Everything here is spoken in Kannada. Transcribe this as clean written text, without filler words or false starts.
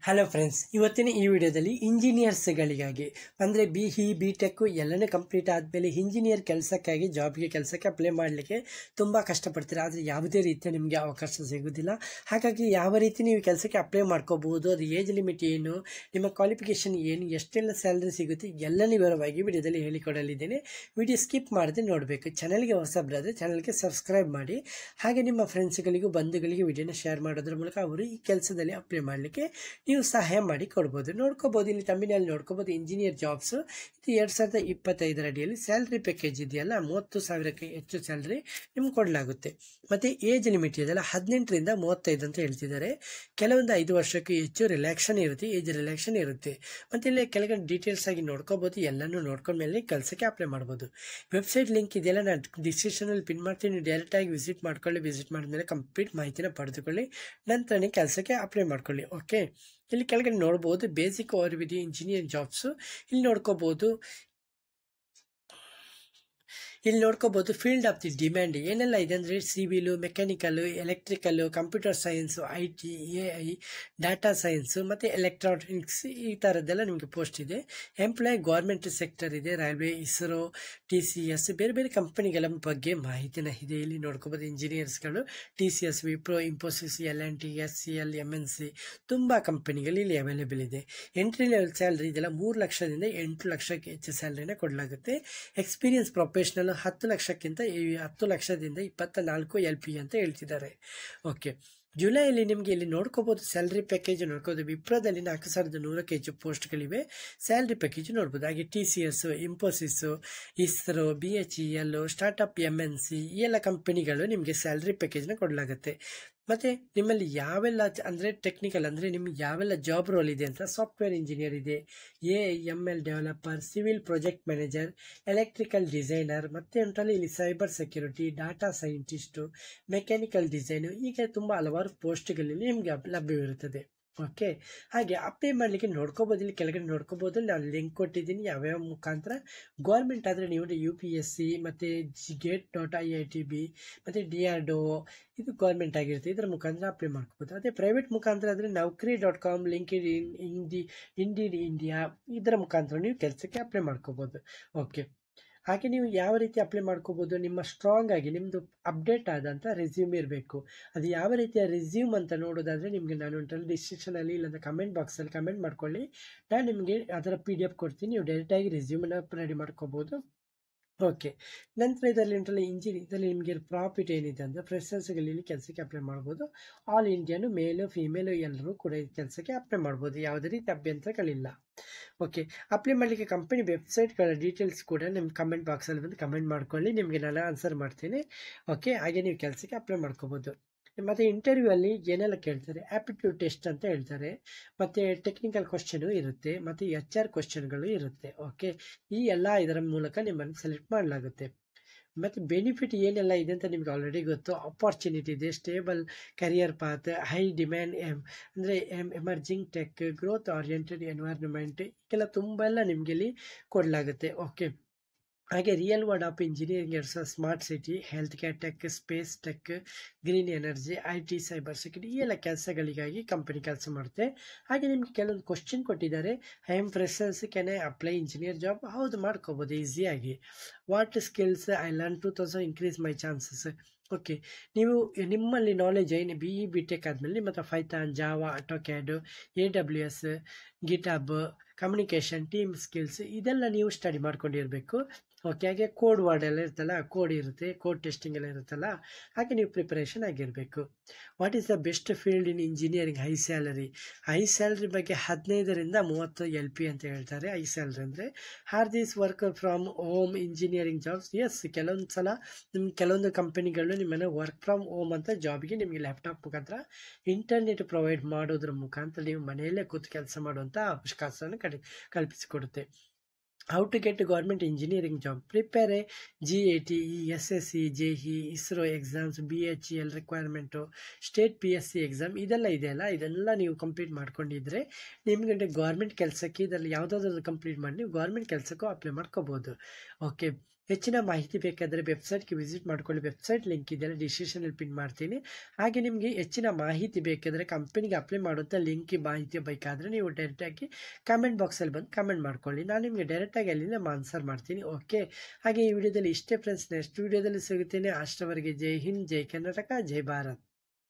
ಹಲೋ ಫ್ರೆಂಡ್ಸ್, ಇವತ್ತಿನ ಈ ವಿಡಿಯೋದಲ್ಲಿ ಇಂಜಿನಿಯರ್ಸ್ಗಳಿಗಾಗಿ ಅಂದರೆ ಬಿ ಟೆಕ್ಕು ಎಲ್ಲನೇ ಕಂಪ್ಲೀಟ್ ಆದಮೇಲೆ ಇಂಜಿನಿಯರ್ ಕೆಲಸಕ್ಕಾಗಿ ಕೆಲಸಕ್ಕೆ ಅಪ್ಲೈ ಮಾಡಲಿಕ್ಕೆ ತುಂಬ ಕಷ್ಟಪಡ್ತೀರಾ. ಆದರೆ ಯಾವುದೇ ರೀತಿಯ ನಿಮಗೆ ಅವಕಾಶ ಸಿಗೋದಿಲ್ಲ. ಹಾಗಾಗಿ ಯಾವ ರೀತಿ ನೀವು ಕೆಲಸಕ್ಕೆ ಅಪ್ಲೈ ಮಾಡ್ಕೋಬಹುದು, ಅದು ಏಜ್ ಲಿಮಿಟ್ ಏನು, ನಿಮ್ಮ ಕ್ವಾಲಿಫಿಕೇಷನ್ ಏನು, ಎಷ್ಟೆಲ್ಲ ಸ್ಯಾಲ್ರಿ ಸಿಗುತ್ತೆ, ಎಲ್ಲ ವಿವರವಾಗಿ ವಿಡಿಯೋದಲ್ಲಿ ಹೇಳಿಕೊಡಲಿದ್ದೇನೆ. ವಿಡಿಯೋ ಸ್ಕಿಪ್ ಮಾಡದೆ ನೋಡಬೇಕು. ಚಾನಲ್ಗೆ ಹೊಸಬರಾದರೆ ಚಾನಲ್ಗೆ ಸಬ್ಸ್ಕ್ರೈಬ್ ಮಾಡಿ. ಹಾಗೆ ನಿಮ್ಮ ಫ್ರೆಂಡ್ಸ್ಗಳಿಗೂ ಬಂಧುಗಳಿಗೆ ವಿಡಿಯೋನ ಶೇರ್ ಮಾಡೋದ್ರ ಮೂಲಕ ಅವರು ಈ ಕೆಲಸದಲ್ಲಿ ಅಪ್ಲೈ ಮಾಡಲಿಕ್ಕೆ ನೀವು ಸಹಾಯ ಮಾಡಿ ಕೊಡ್ಬೋದು. ನೋಡ್ಕೋಬೋದು, ಇಲ್ಲಿ ತಮಿಳಿನಲ್ಲಿ ನೋಡ್ಕೋಬೋದು ಇಂಜಿನಿಯರ್ ಜಾಬ್ಸ್. ಇದು 2025 ಅಡಿಯಲ್ಲಿ ಸ್ಯಾಲ್ರಿ ಪ್ಯಾಕೇಜ್ ಇದೆಯಲ್ಲ, 30,000ಕ್ಕೆ ಹೆಚ್ಚು ಸ್ಯಾಲ್ರಿ ನಿಮ್ಗೆ ಕೊಡಲಾಗುತ್ತೆ. ಮತ್ತು ಏಜ್ ಲಿಮಿಟ್ ಇದೆಯಲ್ಲ 18ರಿಂದ 35 ಅಂತ ಹೇಳ್ತಿದ್ದಾರೆ. ಕೆಲವೊಂದು 5 ವರ್ಷಕ್ಕೂ ಹೆಚ್ಚು ರಿಲ್ಯಾಕ್ಷನ್ ಇರುತ್ತೆ, ಏಜ್ ರಿಲ್ಯಾಕ್ಷನ್ ಇರುತ್ತೆ. ಮತ್ತು ಇಲ್ಲಿ ಕೆಳಗಡೆ ಡೀಟೇಲ್ಸ್ ಆಗಿ ನೋಡ್ಕೋಬೋದು. ಎಲ್ಲನೂ ನೋಡ್ಕೊಂಡ್ಮೇಲೆ ಕೆಲಸಕ್ಕೆ ಅಪ್ಲೈ ಮಾಡ್ಬೋದು. ವೆಬ್ಸೈಟ್ ಲಿಂಕ್ ಇದೆಯಲ್ಲ ನಾನು ಡಿಸ್ಕ್ರಿಪ್ಷನಲ್ಲಿ ಪಿನ್ ಮಾಡ್ತೀನಿ. ನೀವು ಡೈರೆಕ್ಟಾಗಿ ವಿಸಿಟ್ ಮಾಡ್ಕೊಳ್ಳಿ. ವಿಸಿಟ್ ಮಾಡಿದ್ಮೇಲೆ ಕಂಪ್ಲೀಟ್ ಮಾಹಿತಿನ ಪಡೆದುಕೊಳ್ಳಿ. ನಂತರನೇ ಕೆಲಸಕ್ಕೆ ಅಪ್ಲೈ ಮಾಡ್ಕೊಳ್ಳಿ. ಓಕೆ, ಇಲ್ಲಿ ಕೆಳಗಡೆ ನೋಡ್ಬೋದು ಬೇಸಿಕ್ ಓವರ್ವ್ಯೂ ಇಂಜಿನಿಯರಿಂಗ್ ಜಾಬ್ಸು. ಇಲ್ಲಿ ನೋಡ್ಕೋಬಹುದು ಫೀಲ್ಡ್ ಆಫ್ ದಿ ಡಿಮ್ಯಾಂಡ್ ಏನೆಲ್ಲ ಇದೆ ಅಂದರೆ civil, mechanical, electrical, computer science, IT, AI, data science ಮತ್ತು ಎಲೆಕ್ಟ್ರಾನಿಕ್ಸ್, ಈ ಥರದ್ದೆಲ್ಲ ನಿಮಗೆ ಪೋಸ್ಟ್ ಇದೆ. ಎಂಪ್ಲಾಯ್ ಗೌರ್ಮೆಂಟ್ ಸೆಕ್ಟರ್ ಇದೆ, ರೈಲ್ವೆ, ಇಸ್ರೋ, TCS, ಬೇರೆ ಬೇರೆ ಕಂಪನಿಗಳ ಬಗ್ಗೆ ಮಾಹಿತಿನ ಇದೆ. ಇಲ್ಲಿ ನೋಡ್ಕೋಬೋದು ಇಂಜಿನಿಯರ್ಸ್ಗಳು TCS, Wipro, Infosys, L&T, SCL, MNC ತುಂಬ ಕಂಪನಿಗಳು ಇಲ್ಲಿ ಅವೈಲೇಬಲ್ ಇದೆ. ಎಂಟ್ರಿ ಲೆವೆಲ್ ಸ್ಯಾಲ್ರಿ ಇದೆಲ್ಲ 3 ಲಕ್ಷದಿಂದ 8 ಲಕ್ಷಕ್ಕೆ ಹೆಚ್ಚು ಸ್ಯಾಲ್ರಿನ ಕೊಡಲಾಗುತ್ತೆ. ಎಕ್ಸ್ಪೀರಿಯನ್ಸ್ ಪ್ರೊಫೆಷನಲ್ 10 ಲಕ್ಷಕ್ಕಿಂತ 10 ಲಕ್ಷದಿಂದ 24 LP ಅಂತ ಹೇಳ್ತಿದ್ದಾರೆ. ಓಕೆ, ಜುಲೈಯಲ್ಲಿ ನಿಮಗೆ ಇಲ್ಲಿ ನೋಡ್ಕೋಬಹುದು ಸ್ಯಾಲ್ರಿ ಪ್ಯಾಕೇಜ್ ನೋಡ್ಕೋಬಹುದು. ವಿಪ್ರೋದಲ್ಲಿ 4100ಕ್ಕೆ ಹೆಚ್ಚು ಪೋಸ್ಟ್ಗಳಿವೆ. ಸ್ಯಾಲ್ರಿ ಪ್ಯಾಕೇಜ್ ನೋಡ್ಬೋದು. ಹಾಗೆ TCS, Infosys, ISRO, BHEL, startup, MNC ಈ ಎಲ್ಲ ಕಂಪನಿಗಳು ನಿಮಗೆ ಸ್ಯಾಲ್ರಿ ಪ್ಯಾಕೇಜ್ನ ಕೊಡಲಾಗುತ್ತೆ. ಮತ್ತು ನಿಮ್ಮಲ್ಲಿ ಯಾವೆಲ್ಲ ಅಂದರೆ ಟೆಕ್ನಿಕಲ್ ಅಂದರೆ ನಿಮಗೆ ಯಾವೆಲ್ಲ ಜಾಬ್ ರೋಲ್ ಇದೆ ಅಂತ ಸಾಫ್ಟ್ವೇರ್ ಇಂಜಿನಿಯರ್ ಇದೆ, AML developer, civil project manager, electrical designer, ಮತ್ತು ಉಂಟಲ್ಲಿ ಇಲ್ಲಿ cyber security, data scientist, mechanical design, ಹೀಗೆ ತುಂಬ ಹಲವಾರು ಪೋಸ್ಟ್ಗಳಲ್ಲಿ ನಿಮಗೆ ಲಭ್ಯವಿರುತ್ತದೆ. ಓಕೆ, ಹಾಗೆ ಅಪ್ಲೈ ಮಾಡಲಿಕ್ಕೆ ನೋಡ್ಕೋಬೋದು. ಇಲ್ಲಿ ಕೆಳಗಡೆ ನೋಡ್ಕೋಬೋದು, ನಾನು ಲಿಂಕ್ ಕೊಟ್ಟಿದ್ದೀನಿ ಯಾವ್ಯಾವ ಮುಖಾಂತರ. ಗೌರ್ಮೆಂಟ್ ಆದರೆ ನೀವು UPSC ಮತ್ತು GATE.IITB ಮತ್ತು DRDO ಇದು ಗೌರ್ಮೆಂಟ್ ಆಗಿರುತ್ತೆ. ಇದರ ಮುಖಾಂತರ ಅಪ್ಲೈ ಮಾಡ್ಕೋಬೋದು. ಅದೇ ಪ್ರೈವೇಟ್ ಮುಖಾಂತರ ಆದರೆ Naukri.com, LinkedIn, Indeed India ಇದರ ಮುಖಾಂತರ ನೀವು ಕೆಲಸಕ್ಕೆ ಅಪ್ಲೈ ಮಾಡ್ಕೋಬೋದು. ಓಕೆ, ಹಾಗೆ ನೀವು ಯಾವ ರೀತಿ ಅಪ್ಲೈ ಮಾಡ್ಕೋಬೋದು, ನಿಮ್ಮ ಸ್ಟ್ರಾಂಗ್ ಆಗಿ ನಿಮ್ಮದು ಅಪ್ಡೇಟ್ ಆದಂಥ ರೆಸ್ಯೂಮ್ ಇರಬೇಕು. ಅದು ಯಾವ ರೀತಿಯ ರೆಸ್ಯೂಮ್ ಅಂತ ನೋಡೋದಾದರೆ ನಿಮಗೆ ನಾನು ಉಂಟಲ್ಲ ಡಿಸ್ಕ್ರಿಪ್ಷನಲ್ಲಿ ಇಲ್ಲಾಂದರೆ ಕಮೆಂಟ್ ಬಾಕ್ಸಲ್ಲಿ ಕಮೆಂಟ್ ಮಾಡ್ಕೊಳ್ಳಿ. ನಾನು ನಿಮಗೆ ಅದರ PDF ಕೊಡ್ತೀನಿ. ನೀವು ಡೈರೆಕ್ಟಾಗಿ ರೆಸ್ಯೂಮನ್ನು ರೆಡಿ ಮಾಡ್ಕೋಬೋದು. ಓಕೆ, ನಂತರ ಇದರಲ್ಲಿ ಉಂಟಲ್ಲ ಇದರಲ್ಲಿ ನಿಮಗೆ ಪ್ರಾಫಿಟ್ ಏನಿದೆ ಅಂದರೆ ಫ್ರೆಶರ್ಸ್ಗಳಲ್ಲಿ ಕೆಲಸಕ್ಕೆ ಅಪ್ಲೈ ಮಾಡ್ಬೋದು. ಆಲ್ ಇಂಡಿಯಾನು ಮೇಲು ಫೀಮೇಲು ಎಲ್ಲರೂ ಕೂಡ ಈ ಕೆಲಸಕ್ಕೆ ಅಪ್ಲೈ ಮಾಡ್ಬೋದು. ಯಾವುದೇ ರೀತಿ ಅಭ್ಯಂತರಗಳಿಲ್ಲ. ಓಕೆ, ಅಪ್ಲೈ ಮಾಡಲಿಕ್ಕೆ ಕಂಪನಿ ವೆಬ್ಸೈಟ್ಗಳ ಡೀಟೇಲ್ಸ್ ಕೂಡ ನಿಮ್ಮ ಕಮೆಂಟ್ ಬಾಕ್ಸಲ್ಲಿ ಬಂದು ಕಮೆಂಟ್ ಮಾಡ್ಕೊಳ್ಳಿ. ನಿಮಗೆ ನಾನು ಆನ್ಸರ್ ಮಾಡ್ತೀನಿ. ಓಕೆ, ಹಾಗೆ ನೀವು ಕೆಲಸಕ್ಕೆ ಅಪ್ಲೈ ಮಾಡ್ಕೋಬೋದು. ಮತ್ತು ಇಂಟರ್ವ್ಯೂ ಅಲ್ಲಿ ಏನೆಲ್ಲ ಕೇಳ್ತಾರೆ, ಆ್ಯಪ್ಟಿಟ್ಯೂಡ್ ಟೆಸ್ಟ್ ಅಂತ ಹೇಳ್ತಾರೆ, ಮತ್ತು ಟೆಕ್ನಿಕಲ್ ಕ್ವಶನು ಇರುತ್ತೆ, ಮತ್ತು HR ಕ್ವಶನ್ಗಳು ಇರುತ್ತೆ. ಓಕೆ, ಈ ಎಲ್ಲ ಇದರ ಮೂಲಕ ನಿಮ್ಮನ್ನು ಸೆಲೆಕ್ಟ್ ಮಾಡಲಾಗುತ್ತೆ. ಮತ್ತು ಬೆನಿಫಿಟ್ ಏನೆಲ್ಲ ಇದೆ ಅಂತ ನಿಮ್ಗೆ ಆಲ್ರೆಡಿ ಗೊತ್ತು. ಅಪಾರ್ಚುನಿಟಿ ಇದೆ, stable career path, high demand ಅಂದರೆ emerging tech, growth oriented environment, ಇದೆಲ್ಲ ತುಂಬ ಎಲ್ಲ ನಿಮಗೆ ಇಲ್ಲಿ ಕೊಡಲಾಗುತ್ತೆ. ಓಕೆ, ಹಾಗೆ real world of engineering smart city, health care tech, space tech, green energy, IT, cyber security ಈ ಎಲ್ಲ ಕೆಲಸಗಳಿಗಾಗಿ ಕಂಪನಿ ಕೆಲಸ ಮಾಡುತ್ತೆ. ಹಾಗೆ ನಿಮಗೆ ಕೆಲವೊಂದು ಕ್ವಶನ್ ಕೊಟ್ಟಿದ್ದಾರೆ. Freshers can I apply engineer job? ಹೌದು, ಮಾಡ್ಕೋಬೋದು ಈಸಿಯಾಗಿ. What skills I learn 2000 increase my chances? Okay, ನೀವು ನಿಮ್ಮಲ್ಲಿ ನಾಲೆಜ್ ಏನು BTech ಆದಮೇಲೆ ನಿಮ್ಮ ಹತ್ರ Python, Java, AutoCAD, AWS, GitHub, communication, team skills ಇದೆಲ್ಲ ನೀವು ಸ್ಟಡಿ ಮಾಡ್ಕೊಂಡಿರಬೇಕು. ಓಕೆ, ಹಾಗೆ ಕೋಡ್ ವರ್ಡ್ ಎಲ್ಲ ಇರುತ್ತಲ್ಲ, ಕೋಡ್ ಇರುತ್ತೆ, ಕೋಡ್ ಟೆಸ್ಟಿಂಗ್ ಎಲ್ಲ ಇರುತ್ತಲ್ಲ, ಹಾಗೆ ನೀವು ಪ್ರಿಪರೇಷನ್ ಆಗಿರಬೇಕು. What is the best field in engineering? High salary ಬಗ್ಗೆ 15ರಿಂದ 30 LP ಅಂತ ಹೇಳ್ತಾರೆ. ಹೈ ಸ್ಯಾಲ್ರಿ ಅಂದರೆ are this work from home engineering jobs? Yes, ಕೆಲವೊಂದು ಸಲ ಕೆಲವೊಂದು ಕಂಪನಿಗಳು ನಿಮ್ಮನ್ನು ವರ್ಕ್ ಫ್ರಮ್ ಹೋಮ್ ಅಂತ ಜಾಬ್ಗೆ ನಿಮಗೆ ಲ್ಯಾಪ್ಟಾಪ್ ಮುಖಾಂತರ ಇಂಟರ್ನೆಟ್ ಪ್ರೊವೈಡ್ ಮಾಡೋದ್ರ ಮುಖಾಂತರ ನೀವು ಮನೆಯಲ್ಲೇ ಕೂತು ಕೆಲಸ ಮಾಡುವಂಥ ಅವಕಾಶವನ್ನು ಕಲ್ಪಿಸಿಕೊಡುತ್ತೆ. How to get government engineering job? Prepare GATE, SSC, JEE, ISRO exams, BHEL requirement, state PSC exam ಇದೆಲ್ಲ ಇದೆಯಲ್ಲ, ಇದೆಲ್ಲ ನೀವು ಕಂಪ್ಲೀಟ್ ಮಾಡ್ಕೊಂಡಿದ್ರೆ ನಿಮಗೆ ಗೌರ್ಮೆಂಟ್ ಕೆಲಸಕ್ಕೆ ಇದರಲ್ಲಿ ಯಾವುದಾದ್ರೂ ಕಂಪ್ಲೀಟ್ ಮಾಡಿ ನೀವು ಗೌರ್ಮೆಂಟ್ ಕೆಲಸಕ್ಕೂ ಅಪ್ಲೈ ಮಾಡ್ಕೋಬೋದು. ಓಕೆ, ಹೆಚ್ಚಿನ ಮಾಹಿತಿ ಬೇಕಾದರೆ ವೆಬ್ಸೈಟ್ಗೆ ವಿಸಿಟ್ ಮಾಡ್ಕೊಳ್ಳಿ. ವೆಬ್ಸೈಟ್ ಲಿಂಕ್ ಇದೆಲ್ಲ ಡಿಸ್ಕ್ರಿಪ್ಷನಲ್ಲಿ ಪಿನ್ ಮಾಡ್ತೀನಿ. ಹಾಗೆ ನಿಮಗೆ ಹೆಚ್ಚಿನ ಮಾಹಿತಿ ಬೇಕಿದ್ರೆ ಕಂಪನಿಗೆ ಅಪ್ಲೈ ಮಾಡುವಂಥ ಲಿಂಕ್ ಮಾಹಿತಿ ಬೇಕಾದರೆ ನೀವು ಡೈರೆಕ್ಟಾಗಿ ಕಮೆಂಟ್ ಬಾಕ್ಸಲ್ಲಿ ಬಂದು ಕಮೆಂಟ್ ಮಾಡ್ಕೊಳ್ಳಿ. ನಾನು ನಿಮಗೆ ಡೈರೆಕ್ಟಾಗಿ ಅಲ್ಲಿಂದ ಆನ್ಸರ್ ಮಾಡ್ತೀನಿ. ಓಕೆ, ಹಾಗೆ ಈ ವಿಡಿಯೋದಲ್ಲಿ ಇಷ್ಟೇ ಫ್ರೆಂಡ್ಸ್. ನೆಕ್ಸ್ಟ್ ವಿಡಿಯೋದಲ್ಲಿ ಸಿಗುತ್ತೇನೆ. ಅಷ್ಟವರೆಗೆ ಜೈ ಹಿಂದ್, ಜೈ ಕರ್ನಾಟಕ, ಜೈ ಭಾರತ್.